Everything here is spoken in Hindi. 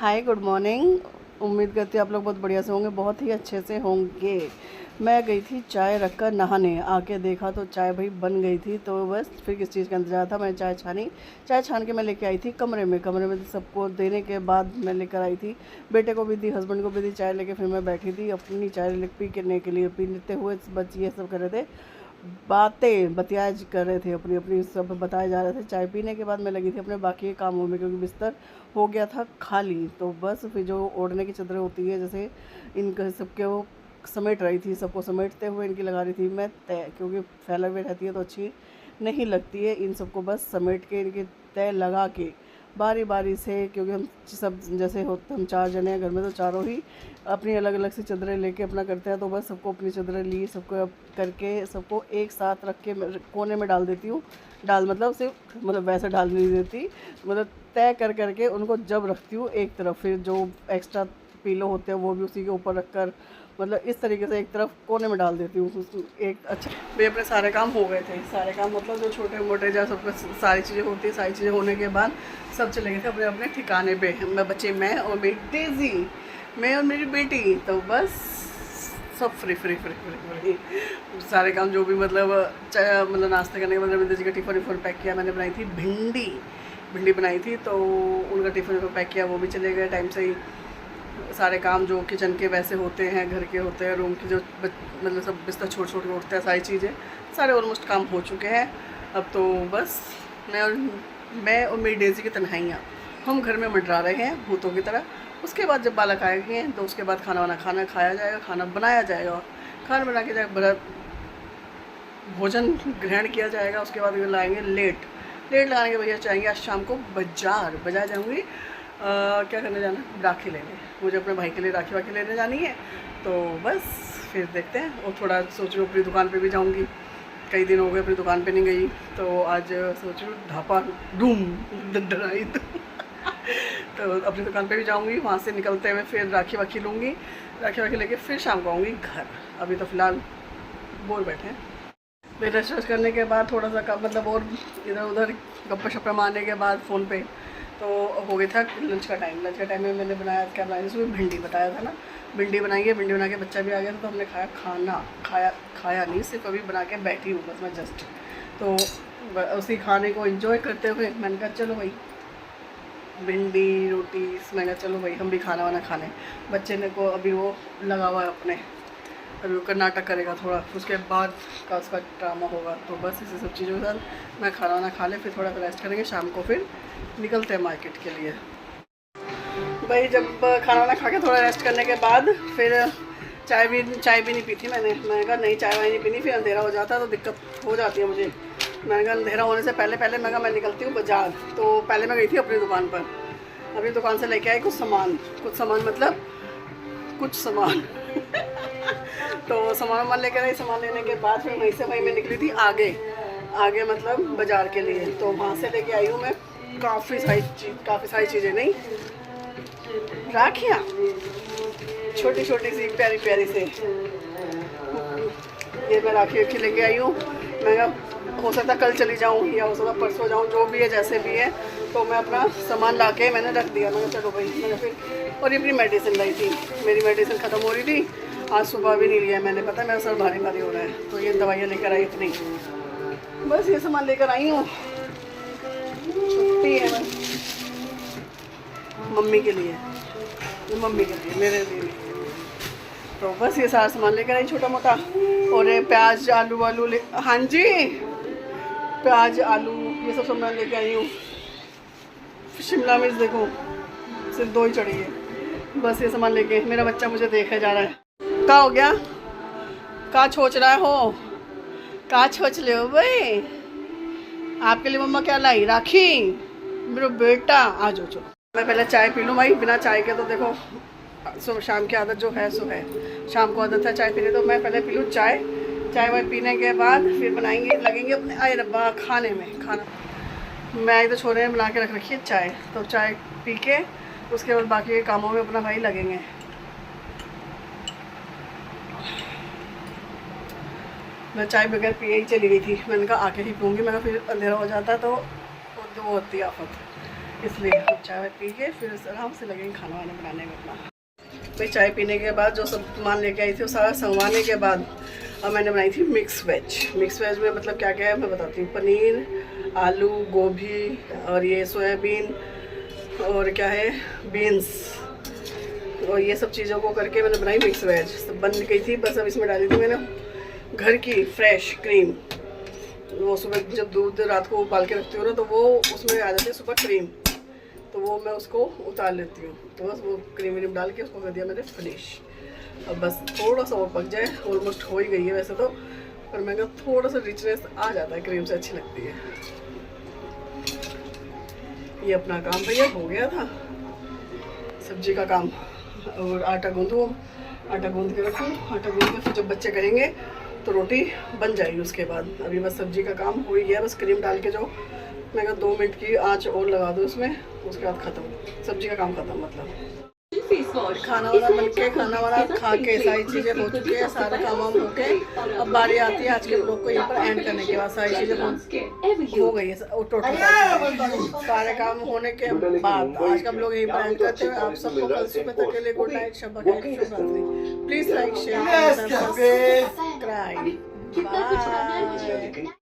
Hi good morning. उम्मीद करती हूँ आप लोग बहुत बढ़िया से होंगे, बहुत ही अच्छे से होंगे। मैं गई थी चाय रखकर नहाने, आके देखा तो चाय भाई बन गई थी। तो बस फिर किस चीज़ का इंतजार था, मैंने चाय छान के मैं लेके आई थी कमरे में सबको देने के बाद मैं लेकर आई थी। बेटे को भी दी, हस्बैंड को भी दी चाय लेके। फिर मैं बैठी थी अपनी चाय पीने के लिए, पीते हुए बच्चे ये सब कर रहे थे, बातें बतियाज कर रहे थे, अपनी अपनी सब बताए जा रहे थे। चाय पीने के बाद मैं लगी थी अपने बाकी के कामों में, क्योंकि बिस्तर हो गया था खाली। तो बस फिर जो ओढ़ने की चादरें होती है, जैसे इनका सबके वो समेट रही थी, सबको समेटते हुए इनकी लगा रही थी मैं तय, क्योंकि फैला हुए रहती है तो अच्छी नहीं लगती है। इन सबको बस समेट के इनके तय लगा के बारी बारी से, क्योंकि हम सब जैसे होते हम 4 जने हैं घर में, तो चारों ही अपनी अलग अलग सी चादरें लेके अपना करते हैं। तो बस सबको अपनी चादरें ली, सबको अब करके सबको एक साथ रख के कोने में डाल देती हूँ। डाल मतलब सिर्फ मतलब वैसे डाल नहीं देती, मतलब तय कर करके उनको जब रखती हूँ एक तरफ, फिर जो एक्स्ट्रा पीलो होते हैं वो भी उसी के ऊपर रख कर, मतलब इस तरीके से एक तरफ कोने में डाल देती हूँ। एक अच्छा भाई अपने सारे काम हो गए थे, सारे काम मतलब जो छोटे मोटे जहाँ सबको सारी चीज़ें होती है, सारी चीज़ें होने के बाद सब चले गए थे अपने अपने ठिकाने पे। मैं और मेरी डेज़ी, मैं और मेरी बेटी, तो बस सब फ्री सारे काम जो भी मतलब नाश्ते करने के बाद रविंद्र जी का टिफ़िन पैक किया। मैंने बनाई थी भिंडी बनाई थी, तो उनका टिफ़िन पैक किया, वो भी चले गए टाइम से ही। सारे काम जो किचन के वैसे होते हैं, घर के होते हैं, रूम के जो मतलब सब बिस्तर छोड़ के उठते हैं, सारी चीज़ें सारे ऑलमोस्ट काम हो चुके हैं। अब तो बस मैं और मेरी डेज़ी की तन्हाइयाँ हम घर में मंडरा रहे हैं भूतों की तरह। उसके बाद जब बालक आएंगे तो उसके बाद खाना खाया जाएगा, खाना बनाया जाएगा, खाना बना के भोजन ग्रहण किया जाएगा। उसके बाद लाएंगे लेट लगाने के भैया चाहेंगे आज शाम को बाजार जाऊँगी। क्या करने जाना, राखी लेने, मुझे अपने भाई के लिए राखी लेने जानी है। तो बस फिर देखते हैं। और थोड़ा सोच रही हूँ अपनी दुकान पे भी जाऊँगी, कई दिन हो गए अपनी दुकान पे नहीं गई, तो आज सोच रही हूँ ढापा डूम डराई तो अपनी दुकान पे भी जाऊँगी। वहाँ से निकलते हुए फिर राखी लूँगी, राखी लेके फिर शाम को आऊँगी घर। अभी तो फ़िलहाल बोर बैठे हैं। फिर रेस्ट करने के बाद थोड़ा सा मतलब और इधर उधर गप्पे शप्पे मारने के बाद फ़ोन पे तो हो गया था लंच का टाइम में मैंने बनाया, क्या बनाया उसमें भिंडी बताया था ना, भिंडी बनाई है। भिंडी बना के बच्चा भी आ गया था, तो हमने खाया नहीं, सिर्फ अभी बना के बैठी हूँ बस मैं जस्ट। तो उसी खाने को एंजॉय करते हुए मैंने कहा चलो भाई भिंडी रोटी, मैंने कहा चलो भाई हम भी खाना खाने। बच्चे ने को अभी वो लगा हुआ है अपने, अभी वो कर्नाटक करेगा थोड़ा, उसके बाद का उसका ड्रामा होगा। तो बस इसी सब चीज़ों के साथ मैं खाना खा ले, फिर थोड़ा रेस्ट करेंगे, शाम को फिर निकलते हैं मार्केट के लिए। भाई जब खाना खा के थोड़ा रेस्ट करने के बाद फिर चाय भी नहीं पी थी मैंने कहा नहीं चाय वाय नहीं पीनी, फिर अंधेरा हो जाता है तो दिक्कत हो जाती है मुझे। मैंने कहा अंधेरा होने से पहले मैं निकलती हूँ बाजार। तो पहले मैं गई थी अपनी दुकान पर, अपनी दुकान से लेके आई कुछ सामान मतलब कुछ सामान तो सामान लेकर आई। सामान लेने के बाद फिर वहीं से मैं निकली थी आगे मतलब बाज़ार के लिए। तो वहाँ से लेके आई हूँ मैं काफ़ी सारी चीज़ें, नहीं राखियाँ छोटी सी प्यारी से, ये मैं राखी लेके आई हूँ। मैं हो सकता कल चली जाऊँ या हो सकता परसों जाऊँ, जो भी है जैसे भी है। तो मैं अपना सामान ला के मैंने रख दिया। मैंने चलो भाई मैंने फिर और ये अपनी मेडिसिन लाई थी, मेरी मेडिसिन ख़त्म हो रही थी, आज सुबह भी नहीं लिया मैंने, पता है मेरा सर भारी हो रहा है। तो ये दवाइयाँ लेकर आई अपनी, बस ये सामान लेकर आई हूँ। छुट्टी है बस मम्मी के लिए मेरे लिए नहीं। तो बस ये सारा सामान लेकर आई छोटा मोटा। और ये प्याज आलू हाँ जी प्याज आलू ये सब मैं लेके आई हूँ। शिमला मिर्च देखो सिर्फ 2 ही चढ़ी है। बस ये सामान लेके मेरा बच्चा मुझे देखे जा रहा है। क्या हो गया, क्या सोच रहा हो, क्या सोच ले हो भाई। आपके लिए मम्मा क्या लाई, राखी। मेरा बेटा आ जाओ चलो। मैं पहले चाय पी लूँ भाई, बिना चाय के तो देखो शाम की आदत जो है सो है, शाम को आदत है चाय पीने। तो मैं पहले पी लूँ चाय वाय पीने के बाद फिर लगेंगे अपने आए रब्बा खाने में। खाना मैं तो छोरे बना के रख रखी है चाय, तो चाय पी के उसके बाद बाकी के कामों में अपना भाई लगेंगे। मैं चाय बगैर पिए ही चली गई थी, मैंने कहा आके ही पीऊँगी। मैं फिर अंधेरा हो जाता तो वो होती आफत। इसलिए चाय पी के फिर आराम से लगेंगे खाना वाना बनाने में अपना। भाई चाय पीने के बाद जो सब सामान लेके आई थी वो सारा संगवाने के बाद अब मैंने बनाई थी मिक्स वेज। मिक्स वेज में मतलब क्या क्या है मैं बताती हूँ। पनीर, आलू, गोभी और ये सोयाबीन और क्या है बीन्स और ये सब चीज़ों को करके मैंने बनाई मिक्स वेज। सब बन गई थी, बस अब इसमें डाली थी मैंने घर की फ्रेश क्रीम। वो सुबह जब दूध रात को उबाल के रखती हूँ ना तो वो उसमें आ जाती है सुबह क्रीम, तो वो मैं उसको उतार लेती हूँ। तो बस वो क्रीम व्रीम डाल के उसको कर दिया मैंने फिनिश। अब बस थोड़ा सा और पक जाए, ऑलमोस्ट हो ही गई है वैसे तो, पर मैं कहा थोड़ा सा रिचनेस आ जाता है, क्रीम से अच्छी लगती है। ये अपना काम भैया हो गया था, सब्जी का काम। और आटा गूंदूँ, आटा गूंद के रखूँ, आटा गूंद के फिर जब बच्चे करेंगे तो रोटी बन जाएगी उसके बाद। अभी बस सब्जी का काम हो ही गया, बस क्रीम डाल के जो मैं कहा 2 मिनट की आंच और लगा दूँ इसमें, उसके बाद ख़त्म, सब्जी का काम ख़त्म। मतलब खाना वाना बन के, खाना वाना खा के सारी चीज़ें हो चुकी है, सारा काम वाम हो के अब बारी आती है आज के ब्लॉग को यहाँ पर एंड करने के बाद। सारी चीज़ें हो गई है टोटल, सारे काम होने के बाद आज का ब्लॉग यहीं पर एंड करते हैं। आप सबको कल सुबह तक के लिए गुड नाइट, शब बखैर, शुभ रात्रि। Please like share subscribe. Bye.